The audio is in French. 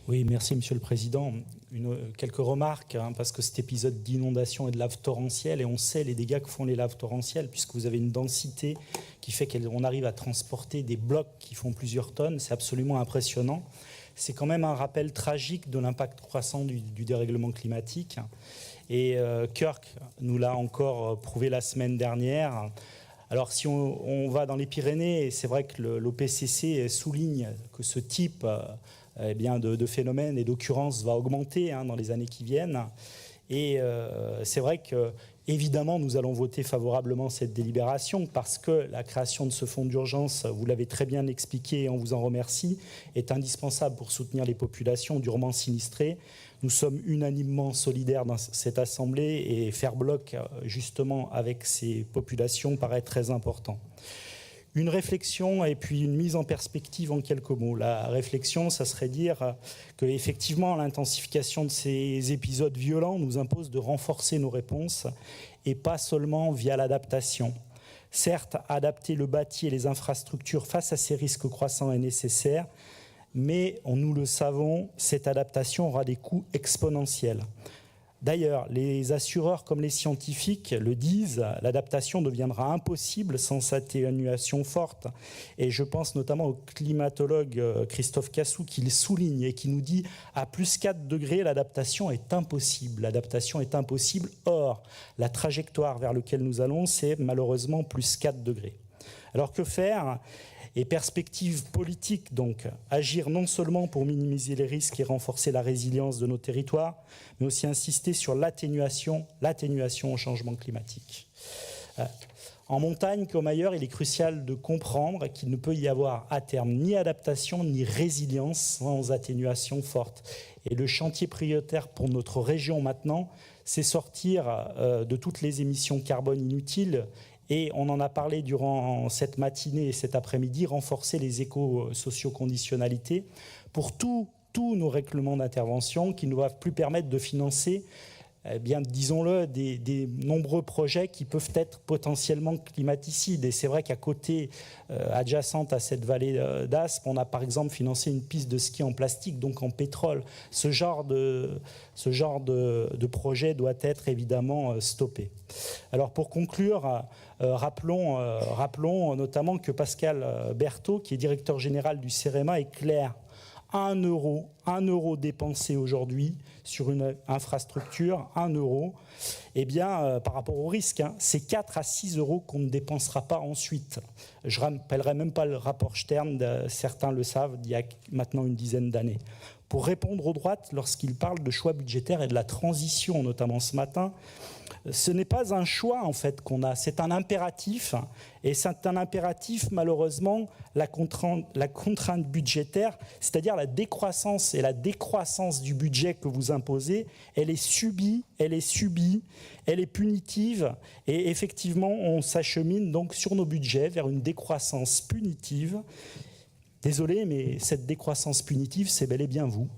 Oui, merci Monsieur le Président. Quelques remarques, parce que cet épisode d'inondation et de lave torrentielle, et on sait les dégâts que font les laves torrentielles, puisque vous avez une densité qui fait qu'on arrive à transporter des blocs qui font plusieurs tonnes, c'est absolument impressionnant. C'est quand même un rappel tragique de l'impact croissant du dérèglement climatique. Et Kirk nous l'a encore prouvé la semaine dernière. Alors si on va dans les Pyrénées, c'est vrai que l'OPCC souligne que ce type de phénomènes et d'occurrences va augmenter dans les années qui viennent. Et c'est vrai que, évidemment, nous allons voter favorablement cette délibération parce que la création de ce fonds d'urgence, vous l'avez très bien expliqué et on vous en remercie, est indispensable pour soutenir les populations durement sinistrées. Nous sommes unanimement solidaires dans cette Assemblée et faire bloc justement avec ces populations paraît très important. Une réflexion et puis une mise en perspective en quelques mots. La réflexion, ça serait dire que effectivement l'intensification de ces épisodes violents nous impose de renforcer nos réponses et pas seulement via l'adaptation. Certes, adapter le bâti et les infrastructures face à ces risques croissants est nécessaire, mais nous le savons, cette adaptation aura des coûts exponentiels. D'ailleurs, les assureurs comme les scientifiques le disent, l'adaptation deviendra impossible sans atténuation forte. Et je pense notamment au climatologue Christophe Cassou qui le souligne et qui nous dit à plus 4 degrés, l'adaptation est impossible. L'adaptation est impossible. Or, la trajectoire vers laquelle nous allons, c'est malheureusement plus 4 degrés. Alors que faire ? Et perspective politique, donc, agir non seulement pour minimiser les risques et renforcer la résilience de nos territoires, mais aussi insister sur l'atténuation au changement climatique. En montagne comme ailleurs, il est crucial de comprendre qu'il ne peut y avoir à terme ni adaptation ni résilience sans atténuation forte. Et le chantier prioritaire pour notre région maintenant, c'est sortir de toutes les émissions carbone inutiles. Et on en a parlé durant cette matinée et cet après-midi, renforcer les éco-socioconditionnalités pour tous nos règlements d'intervention qui ne doivent plus permettre de financer, disons-le, des nombreux projets qui peuvent être potentiellement climaticides. Et c'est vrai qu'à côté, adjacente à cette vallée d'Aspe, on a par exemple financé une piste de ski en plastique, donc en pétrole. Ce genre de projet doit être évidemment stoppé. Alors pour conclure, rappelons notamment que Pascal Berthaud, qui est directeur général du CEREMA, est clair. 1 euro dépensé aujourd'hui sur une infrastructure, 1 euro, par rapport au risque, c'est 4 à 6 euros qu'on ne dépensera pas ensuite. Je ne rappellerai même pas le rapport Stern, certains le savent, d'il y a maintenant une dizaine d'années. Pour répondre aux droites, lorsqu'ils parlent de choix budgétaires et de la transition, notamment ce matin, ce n'est pas un choix en fait qu'on a, c'est un impératif. Et c'est un impératif, malheureusement, la contrainte budgétaire, c'est-à-dire la décroissance et la décroissance du budget que vous imposez, elle est subie, elle est punitive. Et effectivement, on s'achemine donc sur nos budgets vers une décroissance punitive. Désolé, mais cette décroissance punitive, c'est bel et bien vous.